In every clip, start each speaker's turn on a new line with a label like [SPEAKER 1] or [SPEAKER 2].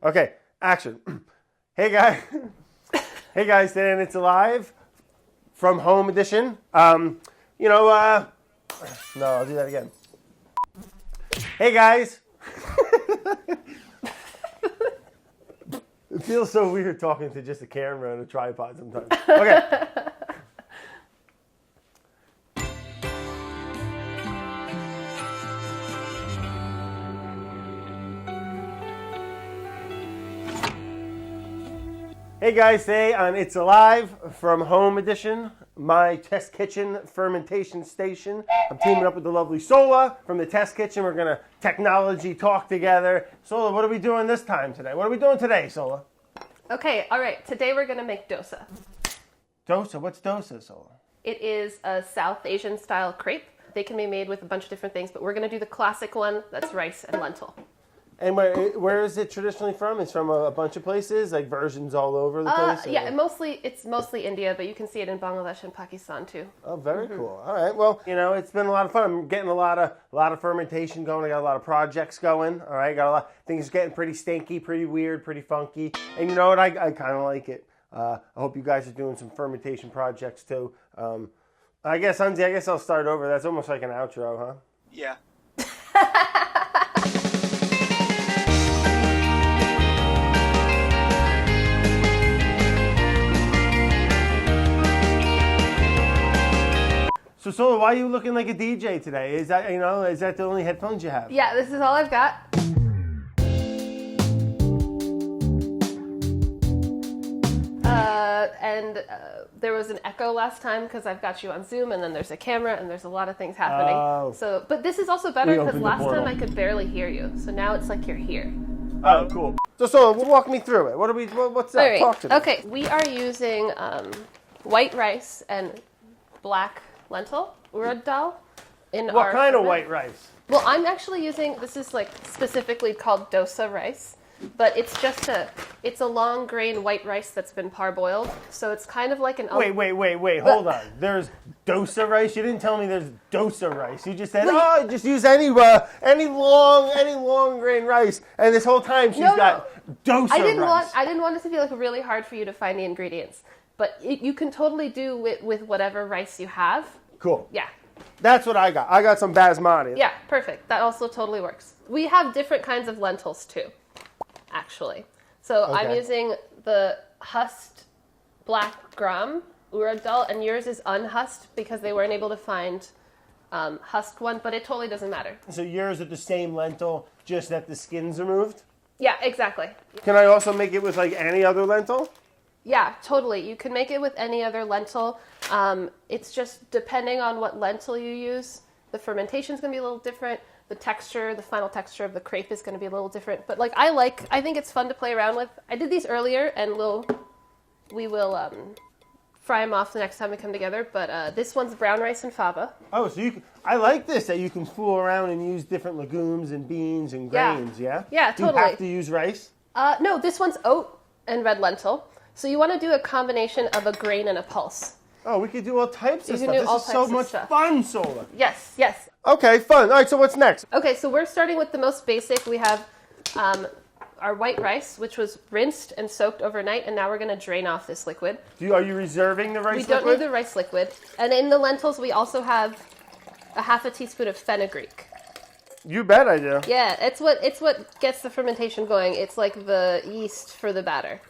[SPEAKER 1] Okay, action. Hey guys. Hey guys, today It's Alive from Home Edition. No, I'll do that again. Hey guys. It feels so weird talking to just a camera and a tripod sometimes. Okay. Hey guys, today on It's Alive from Home Edition, my test kitchen fermentation station. I'm teaming up with the lovely Sohla from the test kitchen. We're going to technology talk together. Sohla, what are we doing this time today? What are we doing today, Sohla?
[SPEAKER 2] Okay, all right. Today we're going to make dosa.
[SPEAKER 1] Dosa? What's dosa, Sohla?
[SPEAKER 2] It is a South Asian style crepe. They can be made with a bunch of different things, but we're going to do the classic one that's rice and lentil.
[SPEAKER 1] And where is it traditionally from? It's from a bunch of places, like versions all over the place?
[SPEAKER 2] Yeah, it's mostly India, but you can see it in Bangladesh and Pakistan too.
[SPEAKER 1] Oh, very cool. All right. Well, it's been a lot of fun. I'm getting a lot of fermentation going. I got a lot of projects going. All right. Got a lot. Things getting pretty stinky, pretty weird, pretty funky. And you know what? I kind of like it. I hope you guys are doing some fermentation projects too. I guess, Hunzi, I'll start over. That's almost like an outro, huh?
[SPEAKER 3] Yeah.
[SPEAKER 1] So, Sohla, why are you looking like a DJ today? Is that the only headphones you have?
[SPEAKER 2] Yeah, this is all I've got. There was an echo last time because I've got you on Zoom, and then there's a camera, and there's a lot of things happening.
[SPEAKER 1] Oh.
[SPEAKER 2] But this is also better because last time I could barely hear you. So now it's like you're here.
[SPEAKER 1] Oh, cool. So, Sohla, walk me through it. What's that?
[SPEAKER 2] Right.
[SPEAKER 1] Talk to me.
[SPEAKER 2] Okay, we are using white rice and black lentil, urad dal.
[SPEAKER 1] What kind of white rice?
[SPEAKER 2] Well, I'm actually using, this is like specifically called dosa rice, but it's a long grain white rice that's been parboiled, so it's kind of like an...
[SPEAKER 1] Wait, hold on. There's dosa rice? You didn't tell me there's dosa rice. You just said, just use any long grain rice, and this whole time she's got dosa rice.
[SPEAKER 2] I didn't want it to be like really hard for you to find the ingredients, but you can totally do it with whatever rice you have.
[SPEAKER 1] Cool.
[SPEAKER 2] Yeah.
[SPEAKER 1] That's what I got. I got some basmati.
[SPEAKER 2] Yeah, perfect. That also totally works. We have different kinds of lentils too, actually. So okay. I'm using the husked black gram urad dal, and yours is unhusked because they weren't able to find husked one, but it totally doesn't matter.
[SPEAKER 1] So yours are the same lentil, just that the skin's removed?
[SPEAKER 2] Yeah, exactly.
[SPEAKER 1] Can I also make it with like any other lentil?
[SPEAKER 2] Yeah, totally. You can make it with any other lentil. It's just depending on what lentil you use. The fermentation's going to be a little different. The final texture of the crepe is going to be a little different. But I think it's fun to play around with. I did these earlier, and we will fry them off the next time we come together. But this one's brown rice and fava.
[SPEAKER 1] Oh, so I like this, that you can fool around and use different legumes and beans and grains, yeah?
[SPEAKER 2] Yeah, totally.
[SPEAKER 1] Do you have to use rice?
[SPEAKER 2] No, this one's oat and red lentil. So you want to do a combination of a grain and a pulse.
[SPEAKER 1] Oh, we could do all types of stuff. This is so much fun, Sohla.
[SPEAKER 2] Yes.
[SPEAKER 1] Okay, fun. All right, so what's next?
[SPEAKER 2] Okay, so we're starting with the most basic. We have our white rice, which was rinsed and soaked overnight, and now we're going to drain off this liquid.
[SPEAKER 1] Are you reserving the rice liquid?
[SPEAKER 2] We don't need the rice liquid. And in the lentils, we also have a half a teaspoon of fenugreek.
[SPEAKER 1] You bet I do.
[SPEAKER 2] Yeah, it's what gets the fermentation going. It's like the yeast for the batter.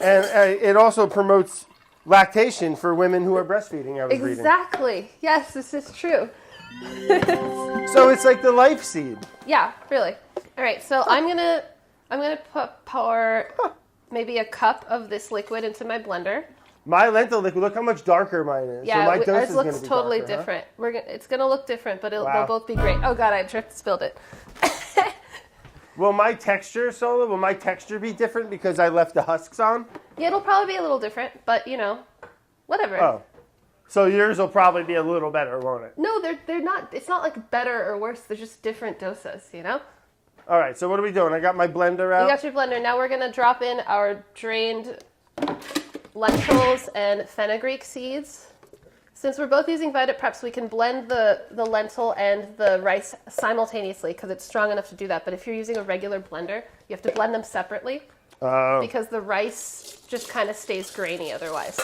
[SPEAKER 1] And it also promotes lactation for women who are breastfeeding, I was reading.
[SPEAKER 2] Exactly. Yes, this is true.
[SPEAKER 1] So it's like the life seed.
[SPEAKER 2] Yeah, really. All right, so I'm gonna pour maybe a cup of this liquid into my blender.
[SPEAKER 1] My lentil liquid, look how much darker mine is.
[SPEAKER 2] Yeah,
[SPEAKER 1] so my dose
[SPEAKER 2] ours
[SPEAKER 1] is
[SPEAKER 2] looks
[SPEAKER 1] be
[SPEAKER 2] totally
[SPEAKER 1] darker,
[SPEAKER 2] different.
[SPEAKER 1] Huh?
[SPEAKER 2] It's gonna look different, but they'll both be great. Oh God, I spilled it.
[SPEAKER 1] Will my texture, Sohla, be different because I left the husks on?
[SPEAKER 2] Yeah, it'll probably be a little different, but whatever.
[SPEAKER 1] Oh. So yours will probably be a little better, won't it?
[SPEAKER 2] No, they're not. It's not like better or worse. They're just different dosas,
[SPEAKER 1] All right, so what are we doing? I got my blender out.
[SPEAKER 2] You got your blender. Now we're going to drop in our drained lentils and fenugreek seeds. Since we're both using Vita Preps, we can blend the lentil and the rice simultaneously because it's strong enough to do that. But if you're using a regular blender, you have to blend them separately because the rice just kind of stays grainy otherwise.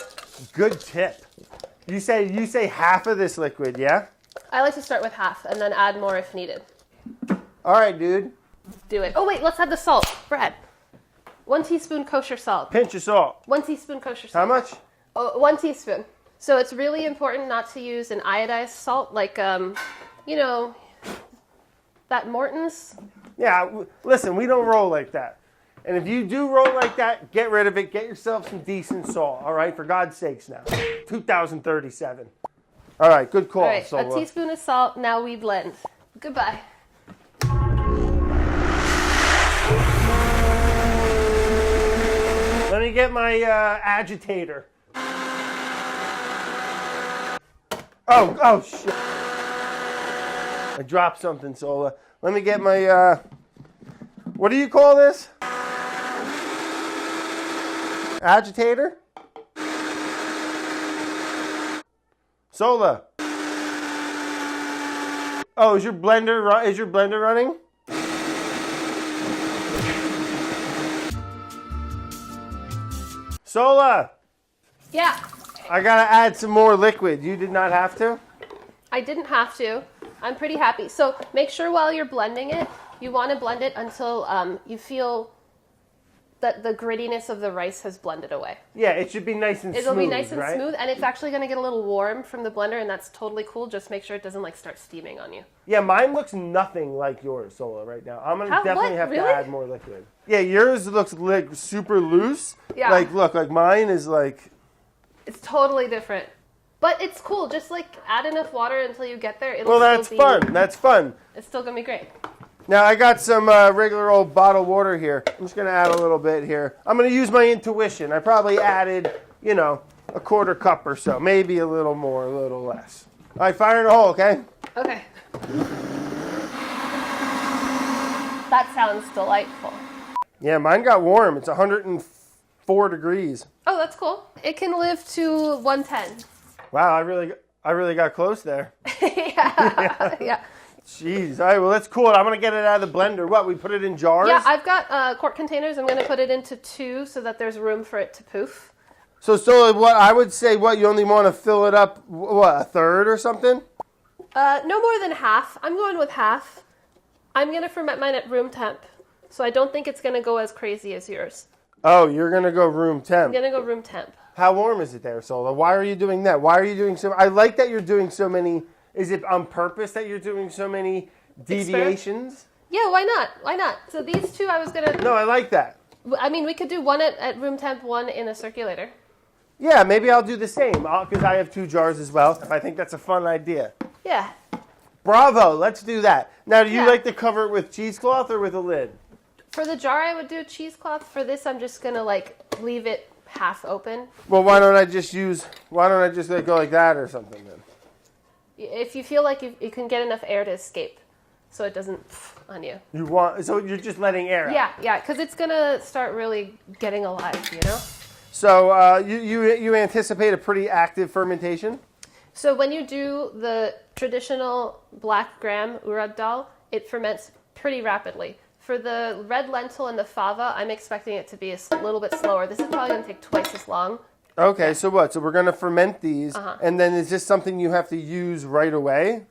[SPEAKER 1] Good tip. You say half of this liquid, yeah?
[SPEAKER 2] I like to start with half and then add more if needed.
[SPEAKER 1] All right, dude.
[SPEAKER 2] Do it. Oh, wait, let's add the salt. Brad, 1 teaspoon kosher salt.
[SPEAKER 1] Pinch of salt.
[SPEAKER 2] 1 teaspoon kosher
[SPEAKER 1] How
[SPEAKER 2] salt.
[SPEAKER 1] much?
[SPEAKER 2] Oh, 1 teaspoon. So it's really important not to use an iodized salt like, you know, that Morton's.
[SPEAKER 1] Yeah, listen, we don't roll like that. And if you do roll like that, get rid of it. Get yourself some decent salt, all right? For God's sakes now. 2037. All right, good call,
[SPEAKER 2] All right,
[SPEAKER 1] Sohla.
[SPEAKER 2] a teaspoon of salt. Now we blend. Goodbye.
[SPEAKER 1] Let me get my agitator. Oh, shit. I dropped something, Sohla. Let me get my, what do you call this? Agitator? Sohla. Oh, is your blender running? Sohla.
[SPEAKER 2] Yeah.
[SPEAKER 1] I gotta add some more liquid. You did not have to?
[SPEAKER 2] I didn't have to. I'm pretty happy. So make sure while you're blending it, you want to blend it until you feel that the grittiness of the rice has blended away.
[SPEAKER 1] Yeah, it should be nice and smooth.
[SPEAKER 2] It'll be nice and
[SPEAKER 1] right?
[SPEAKER 2] smooth, and it's actually going to get a little warm from the blender, and that's totally cool. Just make sure it doesn't like start steaming on you.
[SPEAKER 1] Yeah, mine looks nothing like yours, Sohla, right now. I'm gonna definitely have
[SPEAKER 2] Really?
[SPEAKER 1] to add more liquid. Yeah, yours looks like super loose.
[SPEAKER 2] Yeah.
[SPEAKER 1] Like, look, like mine is like.
[SPEAKER 2] It's totally different. But it's cool. Just like add enough water until you get there. It'll
[SPEAKER 1] Well, that's
[SPEAKER 2] still be,
[SPEAKER 1] fun. That's fun.
[SPEAKER 2] It's still going to be great.
[SPEAKER 1] Now, I got some regular old bottled water here. I'm just going to add a little bit here. I'm going to use my intuition. I probably added, you know, a quarter cup or so. Maybe a little more, a little less. All right, fire in the hole, okay?
[SPEAKER 2] Okay. That sounds delightful.
[SPEAKER 1] Yeah, mine got warm. It's 104 degrees.
[SPEAKER 2] Oh, that's cool. It can live to 110.
[SPEAKER 1] Wow, I really got close there.
[SPEAKER 2] Yeah.
[SPEAKER 1] Jeez. All right, well, that's cool. I'm going to get it out of the blender. What, we put it in jars?
[SPEAKER 2] Yeah, I've got quart containers. I'm going to put it into 2 so that there's room for it to poof.
[SPEAKER 1] So what I would say, you only want to fill it up, a third or something?
[SPEAKER 2] No more than half. I'm going with half. I'm going to ferment mine at room temp, so I don't think it's going to go as crazy as yours.
[SPEAKER 1] Oh, you're going to go room temp.
[SPEAKER 2] I'm going to go room temp.
[SPEAKER 1] How warm is it there, Sohla? Why are you doing that? Why are you doing so... I like that you're doing so many... Is it on purpose that you're doing so many deviations?
[SPEAKER 2] Yeah, why not? Why not? So these 2 I was going to...
[SPEAKER 1] No, I like that.
[SPEAKER 2] I mean, we could do 1 at room temp, 1 in a circulator.
[SPEAKER 1] Yeah, maybe I'll do the same, because I have 2 jars as well. I think that's a fun idea.
[SPEAKER 2] Yeah.
[SPEAKER 1] Bravo, let's do that. Now, do you
[SPEAKER 2] Yeah.
[SPEAKER 1] like to cover it with cheesecloth or with a lid?
[SPEAKER 2] For the jar, I would do cheesecloth. For this, I'm just going to, leave it half open.
[SPEAKER 1] Well, why don't I just go like that or something then?
[SPEAKER 2] If you feel like you can get enough air to escape so it doesn't on you.
[SPEAKER 1] So you're just letting air out?
[SPEAKER 2] Yeah, because it's going to start really getting alive, you know?
[SPEAKER 1] So you anticipate a pretty active fermentation?
[SPEAKER 2] So when you do the traditional black gram urad dal, it ferments pretty rapidly. For the red lentil and the fava, I'm expecting it to be a little bit slower. This is probably going to take twice as long.
[SPEAKER 1] Okay, so what? So we're going to ferment these, and then is this something you have to use right away?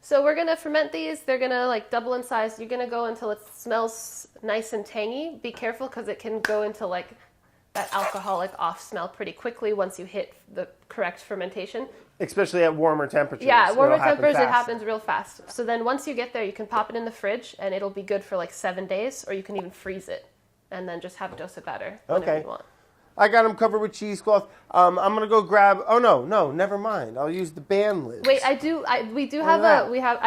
[SPEAKER 2] So we're going to ferment these. They're going to double in size. You're going to go until it smells nice and tangy. Be careful because it can go into that alcoholic off smell pretty quickly once you hit the correct fermentation.
[SPEAKER 1] Especially at warmer temperatures.
[SPEAKER 2] Yeah, at warmer
[SPEAKER 1] It'll happen
[SPEAKER 2] temperatures, it
[SPEAKER 1] fast.
[SPEAKER 2] happens real fast. So then once you get there, you can pop it in the fridge, and it'll be good for 7 days, or you can even freeze it, and then just have dosa batter whenever you want.
[SPEAKER 1] I got them covered with cheesecloth. I'm going to go grab... Oh, no, never mind. I'll use the band lids.
[SPEAKER 2] Wait, I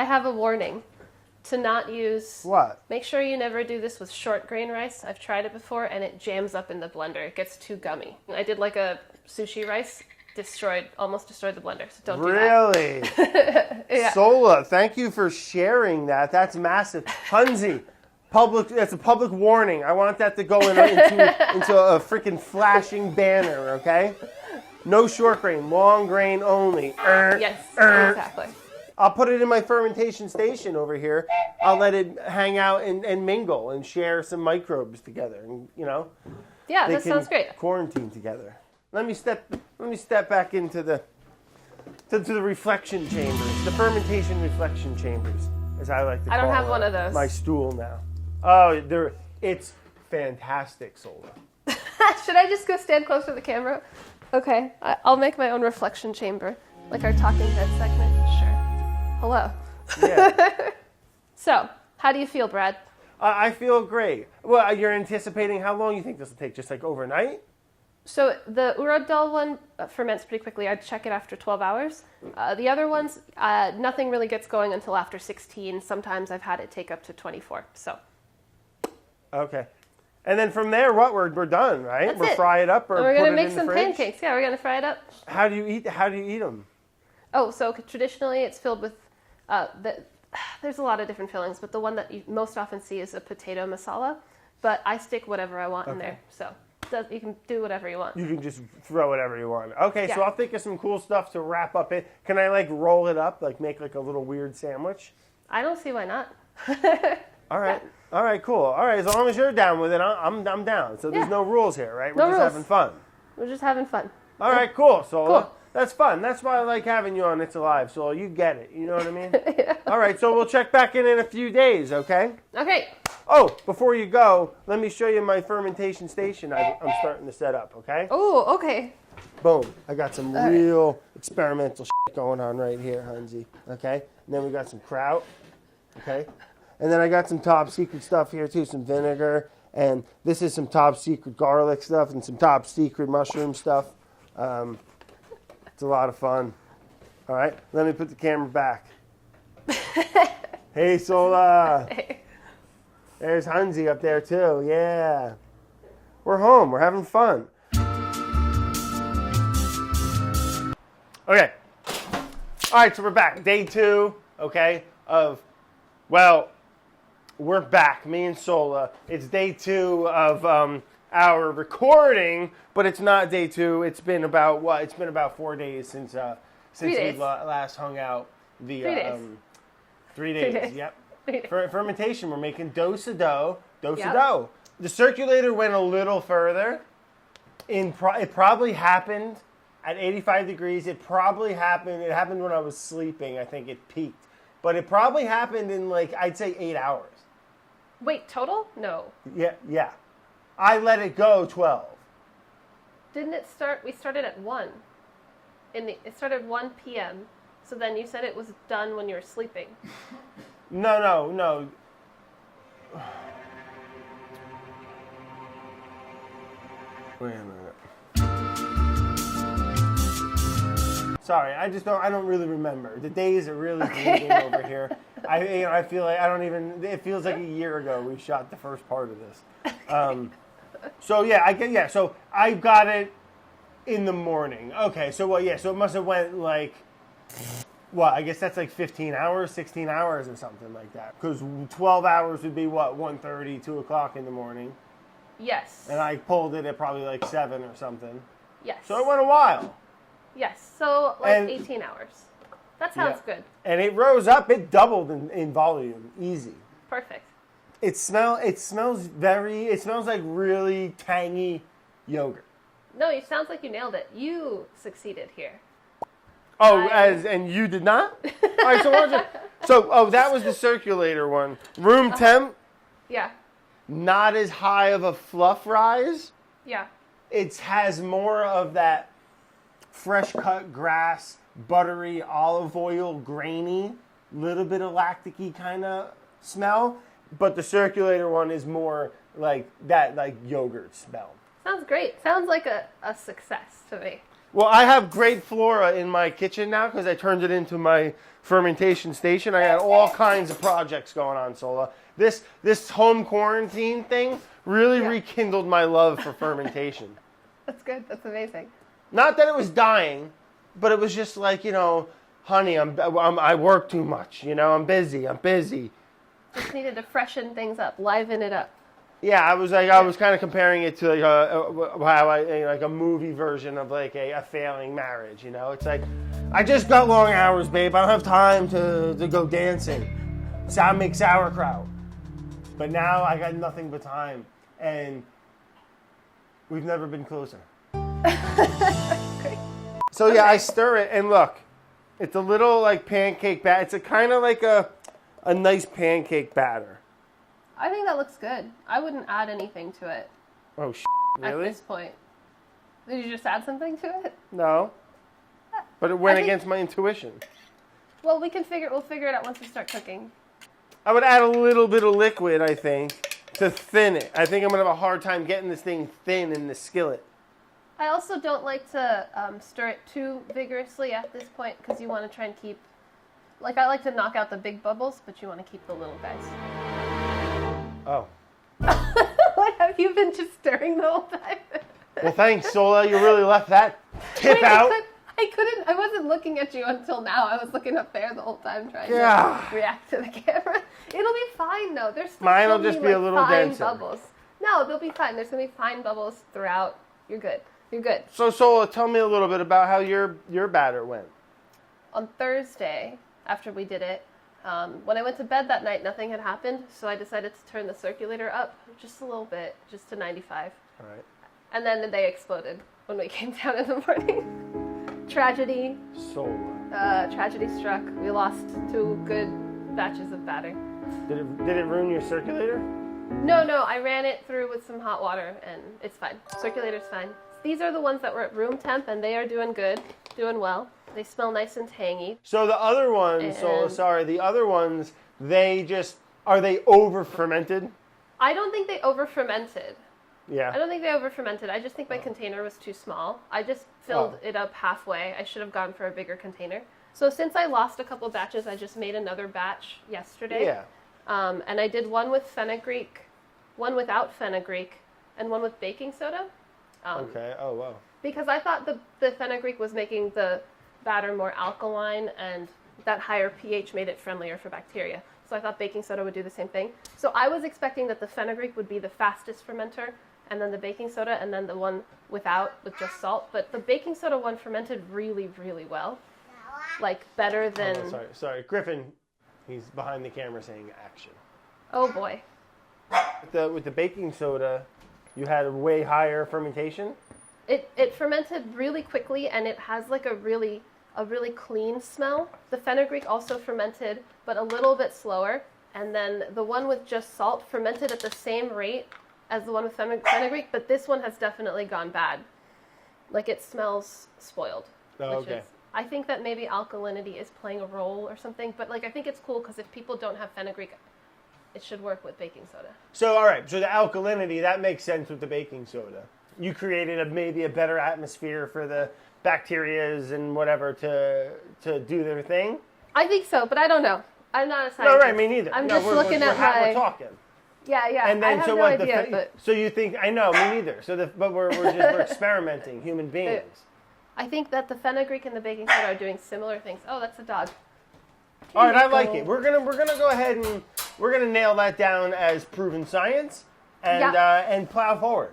[SPEAKER 2] have a warning to not use...
[SPEAKER 1] What?
[SPEAKER 2] Make sure you never do this with short grain rice. I've tried it before, and it jams up in the blender. It gets too gummy. I did a sushi rice... almost destroyed the blender, so don't do that.
[SPEAKER 1] Really?
[SPEAKER 2] Yeah.
[SPEAKER 1] Sohla, thank you for sharing that. That's massive. Hunzi, that's a public warning. I want that to go into a freaking flashing banner, okay? No short grain, long grain only.
[SPEAKER 2] Yes, exactly.
[SPEAKER 1] I'll put it in my fermentation station over here. I'll let it hang out and mingle and share some microbes together. And,
[SPEAKER 2] Yeah,
[SPEAKER 1] they
[SPEAKER 2] that
[SPEAKER 1] can
[SPEAKER 2] sounds great.
[SPEAKER 1] quarantine together. Let me step back into the reflection chambers, the fermentation reflection chambers, as I like to call it.
[SPEAKER 2] I don't have one of those.
[SPEAKER 1] My stool now. Oh, it's fantastic, Sohla.
[SPEAKER 2] Should I just go stand closer to the camera? Okay, I'll make my own reflection chamber, like our Talking Head segment. Sure. Hello.
[SPEAKER 1] Yeah.
[SPEAKER 2] So, how do you feel, Brad?
[SPEAKER 1] I feel great. Well, you're anticipating how long you think this will take? Just like overnight?
[SPEAKER 2] So the Uradal one ferments pretty quickly. I'd check it after 12 hours. The other ones, nothing really gets going until after 16. Sometimes I've had it take up to 24. So.
[SPEAKER 1] Okay. And then from there, we're done, right?
[SPEAKER 2] That's
[SPEAKER 1] We'll
[SPEAKER 2] it.
[SPEAKER 1] fry it up or
[SPEAKER 2] And we're
[SPEAKER 1] put
[SPEAKER 2] gonna
[SPEAKER 1] it
[SPEAKER 2] make
[SPEAKER 1] in
[SPEAKER 2] some
[SPEAKER 1] the fridge?
[SPEAKER 2] pancakes. Yeah, we're gonna fry it up.
[SPEAKER 1] How do you eat them?
[SPEAKER 2] Oh, so traditionally it's filled with there's a lot of different fillings, but the one that you most often see is a potato masala. But I stick whatever I want in there, so you can do whatever you want.
[SPEAKER 1] You can just throw whatever you want. Okay, so
[SPEAKER 2] Yeah.
[SPEAKER 1] I'll think of some cool stuff to wrap up it. Can I roll it up, make a little weird sandwich?
[SPEAKER 2] I don't see why not.
[SPEAKER 1] All right. All right, cool. All right, as long as you're down with it, I'm down. So there's
[SPEAKER 2] Yeah.
[SPEAKER 1] no rules here, right?
[SPEAKER 2] No
[SPEAKER 1] We're just
[SPEAKER 2] rules.
[SPEAKER 1] having fun.
[SPEAKER 2] We're just having fun.
[SPEAKER 1] All right, cool. So
[SPEAKER 2] Cool.
[SPEAKER 1] that's fun. That's why I like having you on It's Alive. So you get it. You know what I mean? All right, so we'll check back in a few days, okay?
[SPEAKER 2] Okay.
[SPEAKER 1] Oh, before you go, let me show you my fermentation station I'm starting to set up, okay?
[SPEAKER 2] Oh, okay.
[SPEAKER 1] Boom. I got some real experimental shit going on right here, Hansi. Okay? And then we got some kraut. Okay? And then I got some top secret stuff here too, some vinegar. And this is some top secret garlic stuff and some top secret mushroom stuff. It's a lot of fun. All right? Let me put the camera back. Hey, Sohla.
[SPEAKER 2] Hey.
[SPEAKER 1] There's Hansi up there too. Yeah. We're home. We're having fun. Okay. All right, so we're back. Day 2, okay, we're back, me and Sohla. It's day 2 of our recording, but it's not day 2. It's been about, It's been about 4 days since we last hung out.
[SPEAKER 2] 3 days.
[SPEAKER 1] 3 days, yep. For fermentation, we're making dosa dough.
[SPEAKER 2] Yep.
[SPEAKER 1] The circulator went a little further. It probably happened at 85 degrees. It happened when I was sleeping. I think it peaked. But it probably happened in I'd say 8 hours.
[SPEAKER 2] Wait, total? No.
[SPEAKER 1] Yeah. I let it go 12.
[SPEAKER 2] Didn't it start? We started at 1. It started at 1 p.m. So then you said it was done when you were sleeping.
[SPEAKER 1] No. Wait a minute. Sorry, I don't really remember. The days are really bleeding over here. I feel like it feels like a year ago we shot the first part of this. So I got it in the morning. Okay, so it must have went I guess that's 15 hours, 16 hours or something like that. Because 12 hours would be 1:30, 2 o'clock in the morning.
[SPEAKER 2] Yes.
[SPEAKER 1] And I pulled it at probably 7 or something.
[SPEAKER 2] Yes.
[SPEAKER 1] So it went a while.
[SPEAKER 2] Yes. So 18 hours. That sounds good.
[SPEAKER 1] And it rose up. It doubled in volume. Easy.
[SPEAKER 2] Perfect.
[SPEAKER 1] It smells like really tangy yogurt.
[SPEAKER 2] No, it sounds like you nailed it. You succeeded here.
[SPEAKER 1] Oh, and you did not? All right, so that was the circulator one. Room temp,
[SPEAKER 2] Yeah.
[SPEAKER 1] not as high of a fluff rise.
[SPEAKER 2] Yeah.
[SPEAKER 1] It has more of that fresh cut grass, buttery, olive oil, grainy, little bit of lactic-y kind of smell. But the circulator one is more like that, yogurt smell.
[SPEAKER 2] Sounds great. Sounds like a success to me.
[SPEAKER 1] Well, I have great flora in my kitchen now because I turned it into my fermentation station. I got all kinds of projects going on, Sohla. This home quarantine thing really rekindled my love for fermentation.
[SPEAKER 2] That's good. That's amazing.
[SPEAKER 1] Not that it was dying, but it was just honey, I work too much. I'm busy.
[SPEAKER 2] Just needed to freshen things up, liven it up.
[SPEAKER 1] Yeah, I was kind of comparing it to like a movie version of like a failing marriage. You know, it's like I just got long hours, babe. I don't have time to go dancing. So I make sauerkraut, but now I got nothing but time, and we've never been closer.
[SPEAKER 2] Great.
[SPEAKER 1] So yeah, I stir it, and look, it's a little like pancake batter. It's a kind of like a nice pancake batter.
[SPEAKER 2] I think that looks good. I wouldn't add anything to it.
[SPEAKER 1] Oh, really?
[SPEAKER 2] At this point. Did you just add something to it?
[SPEAKER 1] No. But it went against my intuition.
[SPEAKER 2] Well, we'll figure it out once we start cooking.
[SPEAKER 1] I would add a little bit of liquid, I think, to thin it. I think I'm going to have a hard time getting this thing thin in the skillet.
[SPEAKER 2] I also don't like to stir it too vigorously at this point because you want to try and keep... Like, I like to knock out the big bubbles, but you want to keep the little guys.
[SPEAKER 1] Oh.
[SPEAKER 2] What, have you been just stirring the whole time?
[SPEAKER 1] Well, thanks, Sohla. You really left that tip out.
[SPEAKER 2] I wasn't looking at you until now. I was looking up there the whole time trying to react to the camera. It'll be fine, though. There's still
[SPEAKER 1] Mine will just be a little
[SPEAKER 2] fine
[SPEAKER 1] denser.
[SPEAKER 2] Bubbles. No, they'll be fine. There's going to be fine bubbles throughout. You're good. You're good.
[SPEAKER 1] So, Sohla, tell me a little bit about how your batter went.
[SPEAKER 2] On Thursday, after we did it, when I went to bed that night, nothing had happened, so I decided to turn the circulator up just a little bit, just to 95.
[SPEAKER 1] All right.
[SPEAKER 2] And then they exploded when we came down in the morning. Tragedy.
[SPEAKER 1] Sohla.
[SPEAKER 2] Tragedy struck. We lost 2 good batches of batter.
[SPEAKER 1] Did it ruin your circulator?
[SPEAKER 2] No, I ran it through with some hot water, and it's fine. Circulator's fine. These are the ones that were at room temp, and they are doing good, doing well. They smell nice and tangy.
[SPEAKER 1] So the other ones, the other ones, are they over fermented?
[SPEAKER 2] I don't think they over fermented.
[SPEAKER 1] Yeah.
[SPEAKER 2] I don't think they over fermented. I just think my container was too small. I just filled it up halfway. I should have gone for a bigger container. So since I lost a couple batches, I just made another batch yesterday.
[SPEAKER 1] Yeah.
[SPEAKER 2] And I did one with fenugreek, one without fenugreek, and one with baking soda.
[SPEAKER 1] Okay. Oh, wow.
[SPEAKER 2] Because I thought the fenugreek was making the batter more alkaline, and that higher pH made it friendlier for bacteria. So I thought baking soda would do the same thing. So I was expecting that the fenugreek would be the fastest fermenter, and then the baking soda, and then the one with just salt. But the baking soda one fermented really, really well. Like better than...
[SPEAKER 1] Oh, sorry. Griffin, he's behind the camera saying action.
[SPEAKER 2] Oh boy.
[SPEAKER 1] With the baking soda, you had a way higher fermentation?
[SPEAKER 2] It fermented really quickly, and it has like a really clean smell. The fenugreek also fermented, but a little bit slower. And then the one with just salt fermented at the same rate as the one with fenugreek, but this one has definitely gone bad. Like, it smells spoiled.
[SPEAKER 1] Oh, okay.
[SPEAKER 2] I think that maybe alkalinity is playing a role or something, but like I think it's cool because if people don't have fenugreek, it should work with baking soda.
[SPEAKER 1] So, all right, so the alkalinity, that makes sense with the baking soda. You created maybe a better atmosphere for the bacterias and whatever to do their thing?
[SPEAKER 2] I think so, but I don't know. I'm not a scientist.
[SPEAKER 1] No, right, me neither.
[SPEAKER 2] I'm just looking at
[SPEAKER 1] we're talking.
[SPEAKER 2] Yeah.
[SPEAKER 1] And then,
[SPEAKER 2] I have no idea, but...
[SPEAKER 1] So you think, I know, me neither. But we're experimenting, human beings.
[SPEAKER 2] I think that the fenugreek and the baking soda are doing similar things. Oh, that's a dog.
[SPEAKER 1] All right, I like it. We're gonna go ahead and we're gonna nail that down as proven science and plow forward.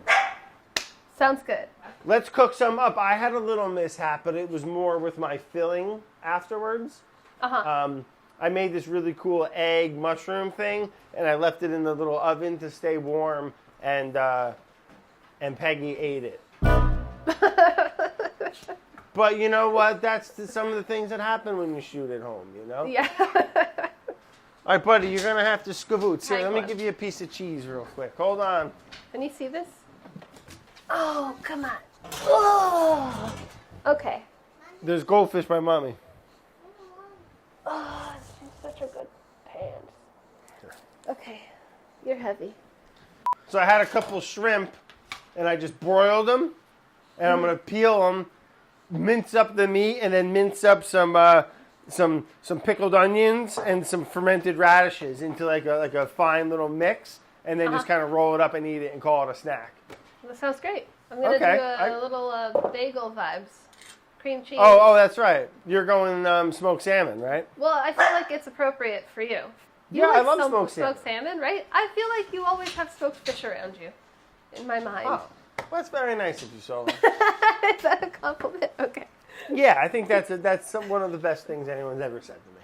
[SPEAKER 2] Sounds good.
[SPEAKER 1] Let's cook some up. I had a little mishap, but it was more with my filling afterwards. I made this really cool egg mushroom thing, and I left it in the little oven to stay warm, and Peggy ate it. But you know what? That's some of the things that happen when you shoot at home, you know?
[SPEAKER 2] Yeah.
[SPEAKER 1] All right, buddy, you're going to have to skavoot. Here, let me give you a piece of cheese real quick. Hold on.
[SPEAKER 2] Can you see this? Oh, come on. Oh. Okay.
[SPEAKER 1] There's goldfish by Mommy.
[SPEAKER 2] Oh, it's such a good pan. Okay. You're heavy.
[SPEAKER 1] So I had a couple shrimp, and I just broiled them, and I'm going to peel them, mince up the meat, and then mince up some pickled onions and some fermented radishes into like a fine little mix, and then just kind of roll it up and eat it and call it a snack.
[SPEAKER 2] That sounds great. I'm going to do a little bagel vibes. Cream cheese.
[SPEAKER 1] Oh, that's right. You're going smoked salmon, right?
[SPEAKER 2] Well, I feel like it's appropriate for you. You
[SPEAKER 1] Yeah,
[SPEAKER 2] like
[SPEAKER 1] I love smoked salmon.
[SPEAKER 2] Smoked salmon, right? I feel like you always have smoked fish around you, in my mind.
[SPEAKER 1] Oh, well, that's very nice of you, Sohla.
[SPEAKER 2] Is that a compliment? Okay.
[SPEAKER 1] Yeah, I think that's one of the best things anyone's ever said to me.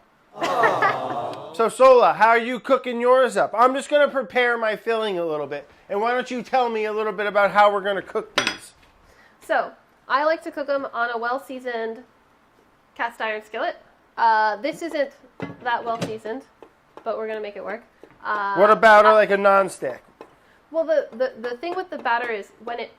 [SPEAKER 1] So, Sohla, how are you cooking yours up? I'm just going to prepare my filling a little bit. And why don't you tell me a little bit about how we're going to cook these?
[SPEAKER 2] So, I like to cook them on a well-seasoned cast iron skillet. This isn't that well-seasoned, but we're going to make it work.
[SPEAKER 1] What about like a non-stick?
[SPEAKER 2] Well, the thing with the batter is when it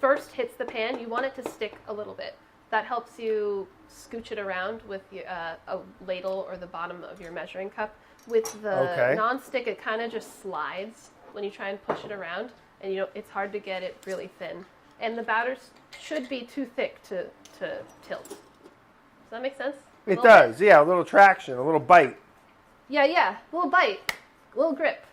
[SPEAKER 2] first hits the pan, you want it to stick a little bit. That helps you scooch it around with a ladle or the bottom of your measuring cup. With the non-stick, it kind of just slides when you try and push it around, and it's hard to get it really thin. And the batter should be too thick to tilt. Does that make sense?
[SPEAKER 1] It does, yeah, a little traction, a little bite.
[SPEAKER 2] Yeah, a little bite, a little grip.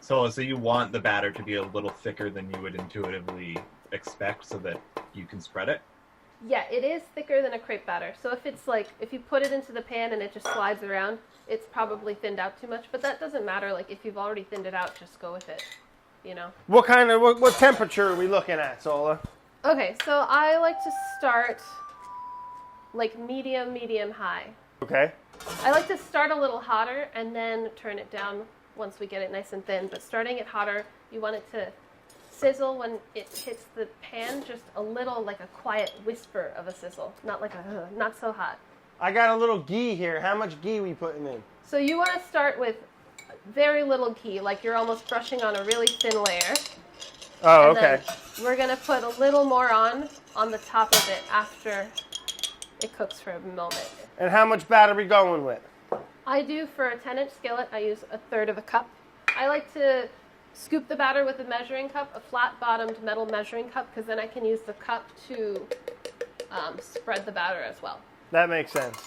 [SPEAKER 3] So you want the batter to be a little thicker than you would intuitively expect so that you can spread it?
[SPEAKER 2] Yeah, it is thicker than a crepe batter. So if you put it into the pan and it just slides around, it's probably thinned out too much. But that doesn't matter. Like if you've already thinned it out, just go with it.
[SPEAKER 1] What temperature are we looking at, Sohla?
[SPEAKER 2] Okay, so I like to start like medium high.
[SPEAKER 1] Okay.
[SPEAKER 2] I like to start a little hotter and then turn it down once we get it nice and thin. But starting it hotter, you want it to sizzle when it hits the pan, just a little, like a quiet whisper of a sizzle, not like not so hot.
[SPEAKER 1] I got a little ghee here. How much ghee are we putting in?
[SPEAKER 2] So you want to start with very little ghee, like you're almost brushing on a really thin layer.
[SPEAKER 1] Oh,
[SPEAKER 2] and
[SPEAKER 1] okay.
[SPEAKER 2] Then we're going to put a little more on the top of it after it cooks for a moment.
[SPEAKER 1] And how much batter are we going with?
[SPEAKER 2] I do, for a 10-inch skillet, I use 1/3 of a cup. I like to scoop the batter with a measuring cup, a flat-bottomed metal measuring cup, because then I can use the cup to spread the batter as well.
[SPEAKER 1] That makes sense.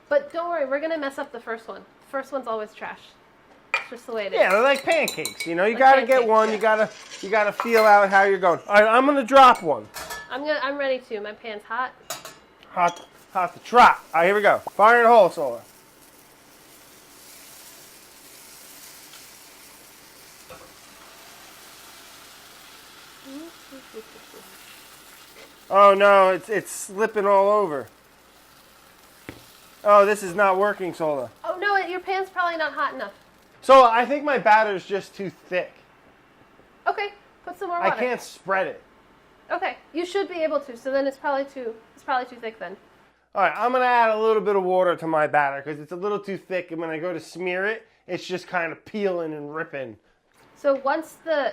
[SPEAKER 2] But don't worry, we're going to mess up the first one. The first one's always trash. It's just the way it is.
[SPEAKER 1] Yeah, they're like pancakes. You got to get one. Yeah. You got to feel out how you're going. All right, I'm going to drop one.
[SPEAKER 2] I'm ready to. My pan's hot.
[SPEAKER 1] Hot to trot. All right, here we go. Fire in the hole, Sohla. Oh no, it's slipping all over. Oh, this is not working, Sohla.
[SPEAKER 2] Oh no, your pan's probably not hot enough.
[SPEAKER 1] So I think my batter's just too thick.
[SPEAKER 2] Okay, put some more water.
[SPEAKER 1] I can't spread it.
[SPEAKER 2] Okay, you should be able to. So then it's probably too thick then.
[SPEAKER 1] All right, I'm gonna add a little bit of water to my batter because it's a little too thick, and when I go to smear it, it's just kind of peeling and ripping.
[SPEAKER 2] So once the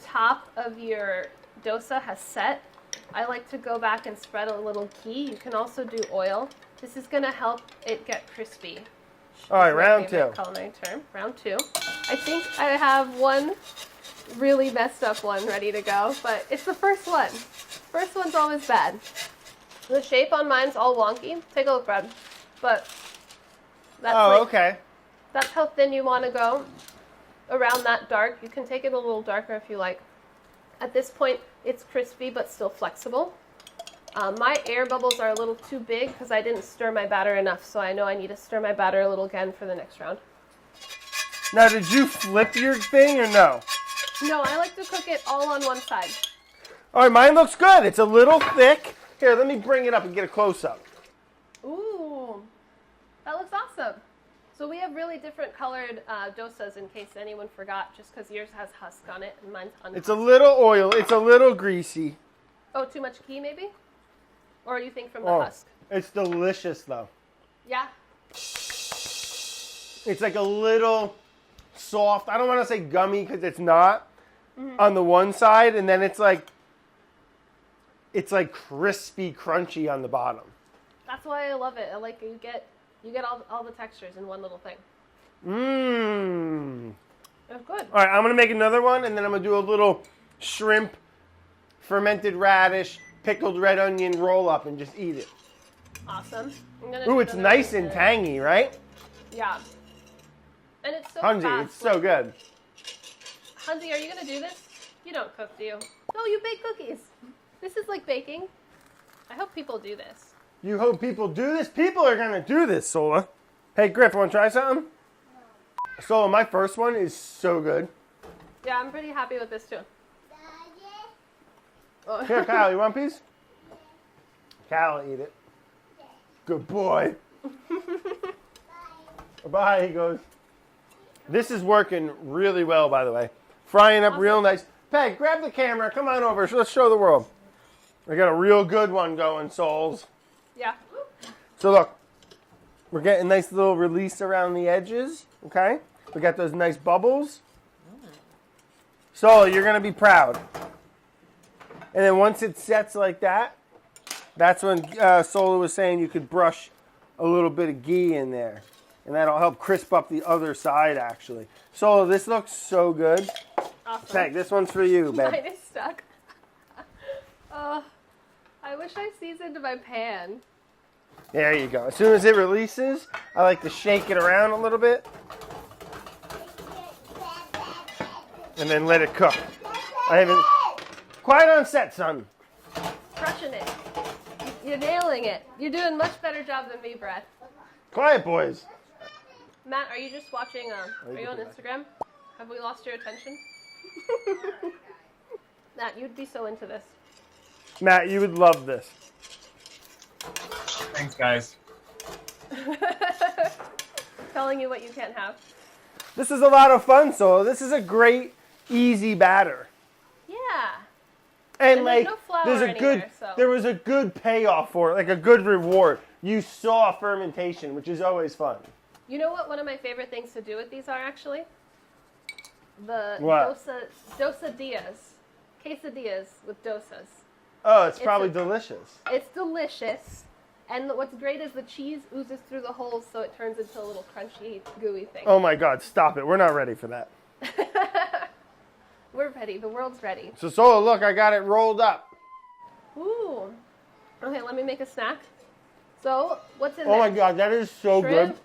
[SPEAKER 2] top of your dosa has set, I like to go back and spread a little ghee. You can also do oil. This is gonna help it get crispy.
[SPEAKER 1] All right, round two.
[SPEAKER 2] Culinary term, round two. I think I have one really messed up one ready to go, but it's the first one. First one's always bad. The shape on mine's all wonky. Take a look, Brad. But that's
[SPEAKER 1] okay.
[SPEAKER 2] That's how thin you want to go. Around that dark. You can take it a little darker if you like. At this point, it's crispy but still flexible. My air bubbles are a little too big because I didn't stir my batter enough, so I know I need to stir my batter a little again for the next round.
[SPEAKER 1] Now, did you flip your thing or no?
[SPEAKER 2] No, I like to cook it all on one side.
[SPEAKER 1] All right, mine looks good. It's a little thick. Here, let me bring it up and get a close-up.
[SPEAKER 2] Ooh, that looks awesome. So we have really different colored dosas in case anyone forgot, just because yours has husk on it and mine's unhusked.
[SPEAKER 1] It's a little oil. It's a little greasy.
[SPEAKER 2] Oh, too much ghee maybe? Or do you think from the husk?
[SPEAKER 1] It's delicious, though.
[SPEAKER 2] Yeah?
[SPEAKER 1] It's like a little soft. I don't want to say gummy because it's not on the one side, and then it's like crispy, crunchy on the bottom.
[SPEAKER 2] That's why I love it. I like you get all the textures in one little thing.
[SPEAKER 1] Mmm.
[SPEAKER 2] It's good.
[SPEAKER 1] All right, I'm going to make another one, and then I'm going to do a little shrimp, fermented radish, pickled red onion roll-up and just eat it.
[SPEAKER 2] Awesome.
[SPEAKER 1] Ooh, it's nice and tangy, right?
[SPEAKER 2] Yeah. And it's so
[SPEAKER 1] Hunzi,
[SPEAKER 2] fast.
[SPEAKER 1] it's so good.
[SPEAKER 2] Hunzi, are you going to do this? You don't cook, do you? No, you bake cookies. This is like baking. I hope people do this.
[SPEAKER 1] You hope people do this? People are going to do this, Sohla. Hey, Griff, want to try something? So my first one is so good.
[SPEAKER 2] Yeah, I'm pretty happy with this too. Oh.
[SPEAKER 1] Here, Kyle, you want a piece? Kyle will eat it. Good boy. Bye, he goes. This is working really well, by the way. Frying up real nice. Peg, grab the camera. Come on over. Let's show the world. We got a real good one going, souls.
[SPEAKER 2] Yeah.
[SPEAKER 1] So look, we're getting a nice little release around the edges, okay? We got those nice bubbles. So you're going to be proud. And then once it sets like that, that's when Sohla was saying you could brush a little bit of ghee in there. And that'll help crisp up the other side, actually. Sohla, this looks so good.
[SPEAKER 2] Awesome.
[SPEAKER 1] Peg, this one's for you, babe.
[SPEAKER 2] Mine is stuck. I wish I seasoned my pan.
[SPEAKER 1] There you go. As soon as it releases, I like to shake it around a little bit. And then let it cook. I haven't... Quiet on set, son.
[SPEAKER 2] Crushing it. You're nailing it. You're doing a much better job than me, Brad.
[SPEAKER 1] Quiet, boys.
[SPEAKER 2] Matt, are you just watching, are you on Instagram? Have we lost your attention? Matt, you'd be so into this.
[SPEAKER 1] Matt, you would love this.
[SPEAKER 3] Thanks, guys.
[SPEAKER 2] Telling you what you can't have.
[SPEAKER 1] This is a lot of fun, Sohla. This is a great, easy batter.
[SPEAKER 2] Yeah.
[SPEAKER 1] And
[SPEAKER 2] there's
[SPEAKER 1] like,
[SPEAKER 2] no flour
[SPEAKER 1] there's a good,
[SPEAKER 2] anywhere, so.
[SPEAKER 1] there was a good payoff for it, like a good reward. You saw fermentation, which is always fun.
[SPEAKER 2] You know what one of my favorite things to do with these are, actually? The
[SPEAKER 1] What?
[SPEAKER 2] dosadillas. Quesadillas with dosas.
[SPEAKER 1] Oh, it's probably delicious.
[SPEAKER 2] It's delicious. And what's great is the cheese oozes through the holes, so it turns into a little crunchy, gooey thing.
[SPEAKER 1] Oh my God, stop it. We're not ready for that.
[SPEAKER 2] We're ready. The world's ready.
[SPEAKER 1] So Sohla, look, I got it rolled up.
[SPEAKER 2] Ooh. Okay, let me make a snack. So, what's in
[SPEAKER 1] Oh
[SPEAKER 2] there?
[SPEAKER 1] my God, that is so
[SPEAKER 2] Shrimp?
[SPEAKER 1] good.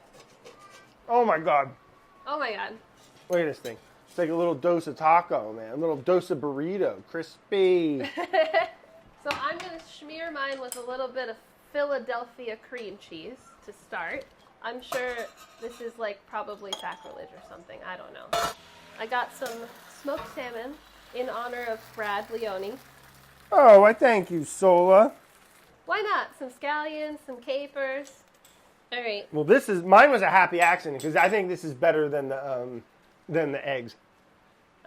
[SPEAKER 1] Oh my God.
[SPEAKER 2] Oh my God.
[SPEAKER 1] Look at this thing. It's like a little dosa taco, man. A little dosa burrito. Crispy.
[SPEAKER 2] So I'm going to smear mine with a little bit of Philadelphia cream cheese to start. I'm sure this is like probably sacrilege or something. I don't know. I got some smoked salmon in honor of Brad Leone.
[SPEAKER 1] Oh, I thank you, Sohla.
[SPEAKER 2] Why not? Some scallions, some capers. All right.
[SPEAKER 1] Well, mine was a happy accident because I think this is better than the eggs.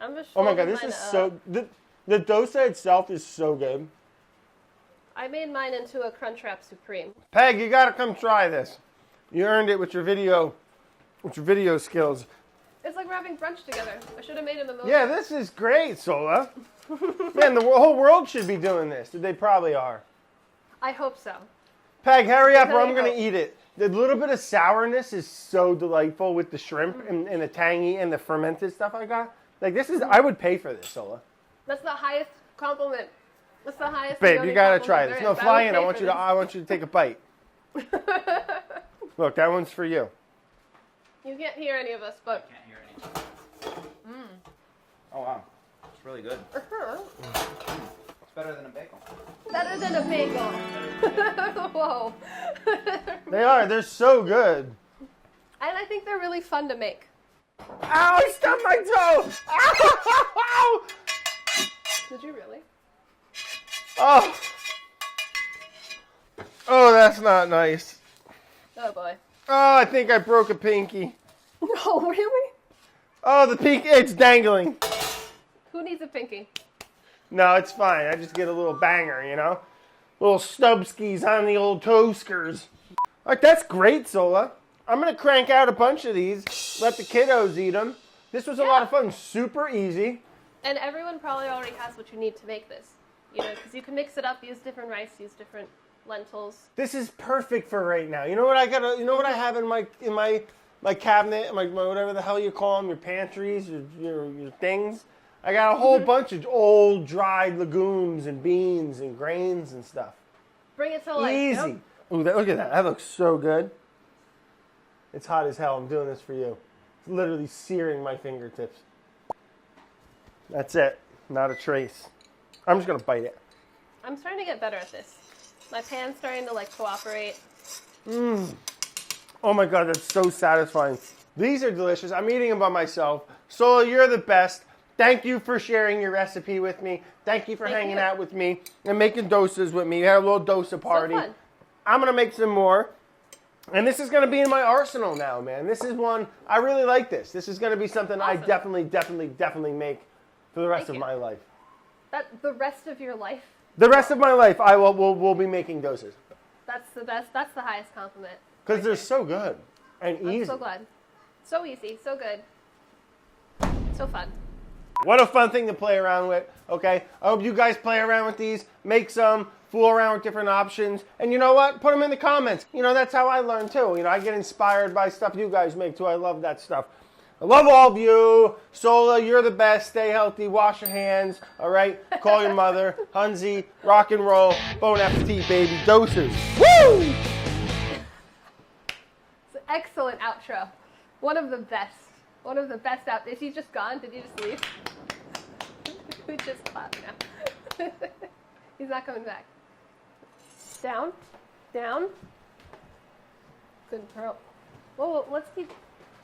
[SPEAKER 2] I'm just
[SPEAKER 1] Oh my God,
[SPEAKER 2] folding
[SPEAKER 1] this
[SPEAKER 2] mine
[SPEAKER 1] is
[SPEAKER 2] up.
[SPEAKER 1] so, the dosa itself is so good.
[SPEAKER 2] I made mine into a Crunchwrap Supreme.
[SPEAKER 1] Peg, you gotta come try this. You earned it with your video skills.
[SPEAKER 2] It's like we're having brunch together. I should have made a mimosa.
[SPEAKER 1] Yeah, this is great, Sohla. Man, the whole world should be doing this. They probably are.
[SPEAKER 2] I hope so.
[SPEAKER 1] Peg, hurry up or I'm
[SPEAKER 2] Really
[SPEAKER 1] gonna
[SPEAKER 2] hope.
[SPEAKER 1] eat it. The little bit of sourness is so delightful with the shrimp and the tangy and the fermented stuff I got. Like this is, I would pay for this, Sohla.
[SPEAKER 2] That's the highest compliment. That's the highest.
[SPEAKER 1] Babe,
[SPEAKER 2] Leone
[SPEAKER 1] you gotta
[SPEAKER 2] compliment
[SPEAKER 1] try
[SPEAKER 2] there
[SPEAKER 1] this.
[SPEAKER 2] is.
[SPEAKER 1] No,
[SPEAKER 2] I
[SPEAKER 1] fly
[SPEAKER 2] would
[SPEAKER 1] in.
[SPEAKER 2] pay
[SPEAKER 1] I want you to take a bite.
[SPEAKER 2] this.
[SPEAKER 1] Look, that one's for you.
[SPEAKER 2] You can't hear any of us, but
[SPEAKER 4] Can't hear any. Oh wow, it's really good. It's better than a bagel.
[SPEAKER 2] better than a bagel. Whoa.
[SPEAKER 1] They're so good.
[SPEAKER 2] And I think they're really fun to make.
[SPEAKER 1] Ow, I stubbed my toe! Ow!
[SPEAKER 2] Did you really?
[SPEAKER 1] Oh. Oh, that's not nice.
[SPEAKER 2] Oh boy.
[SPEAKER 1] Oh, I think I broke a pinky.
[SPEAKER 2] No, really?
[SPEAKER 1] Oh, the pinky, it's dangling.
[SPEAKER 2] Who needs a pinky?
[SPEAKER 1] No, it's fine. I just get a little banger, you know? Little stubskis on the old toasters. All right, that's great, Sohla. I'm going to crank out a bunch of these, let the kiddos eat them. This was a lot of fun. Super easy.
[SPEAKER 2] And everyone probably already has what you need to make this. You know, because you can mix it up, use different rice, use different lentils.
[SPEAKER 1] This is perfect for right now. You know what I got? You know what I have in my cabinet, my whatever the hell you call them, your pantries, your things. I got a whole bunch of old dried legumes and beans and grains and stuff.
[SPEAKER 2] Bring it to life.
[SPEAKER 1] Easy.
[SPEAKER 2] Yep.
[SPEAKER 1] Ooh, look at that. That looks so good. It's hot as hell. I'm doing this for you. It's literally searing my fingertips. That's it. Not a trace. I'm just going to bite it.
[SPEAKER 2] I'm starting to get better at this. My pan's starting to like cooperate.
[SPEAKER 1] Oh my God, that's so satisfying. These are delicious. I'm eating them by myself. Sohla, you're the best. Thank you for sharing your recipe with me. Thank you for hanging out with me and making dosas with me. We had a little dosa party.
[SPEAKER 2] So fun.
[SPEAKER 1] I'm going to make some more. And this is going to be in my arsenal now, man. This is one, I really like this. This is going to be something I definitely make for the rest of my life.
[SPEAKER 2] The rest of your life?
[SPEAKER 1] The rest of my life, I will be making dosas.
[SPEAKER 2] That's the best. That's the highest compliment.
[SPEAKER 1] Because they're so good and easy.
[SPEAKER 2] I'm so glad. So easy, so good. So fun.
[SPEAKER 1] What a fun thing to play around with, okay? I hope you guys play around with these, make some, fool around with different options, and you know what? Put them in the comments. You know, that's how I learn too. You know, I get inspired by stuff you guys make too. I love that stuff. I love all of you. Sohla, you're the best. Stay healthy. Wash your hands, all right? Call your mother. Hunzi, rock and roll. Bon Appétit, baby. Dosas. Woo!
[SPEAKER 2] It's an excellent outro. One of the best. One of the best out. Is he just gone? Did he just leave? We just clapped now. He's not coming back. Down. Down. Good girl. Whoa, let's keep...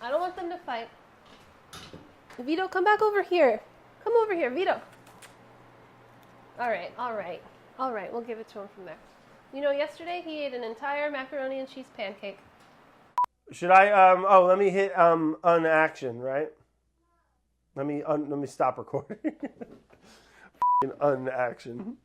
[SPEAKER 2] I don't want them to fight. Vito, come back over here. Come over here, Vito. All right. We'll give it to him from there. You know, yesterday he ate an entire macaroni and cheese pancake.
[SPEAKER 1] Should I, let me hit, unaction, right? Let me stop recording. Unaction.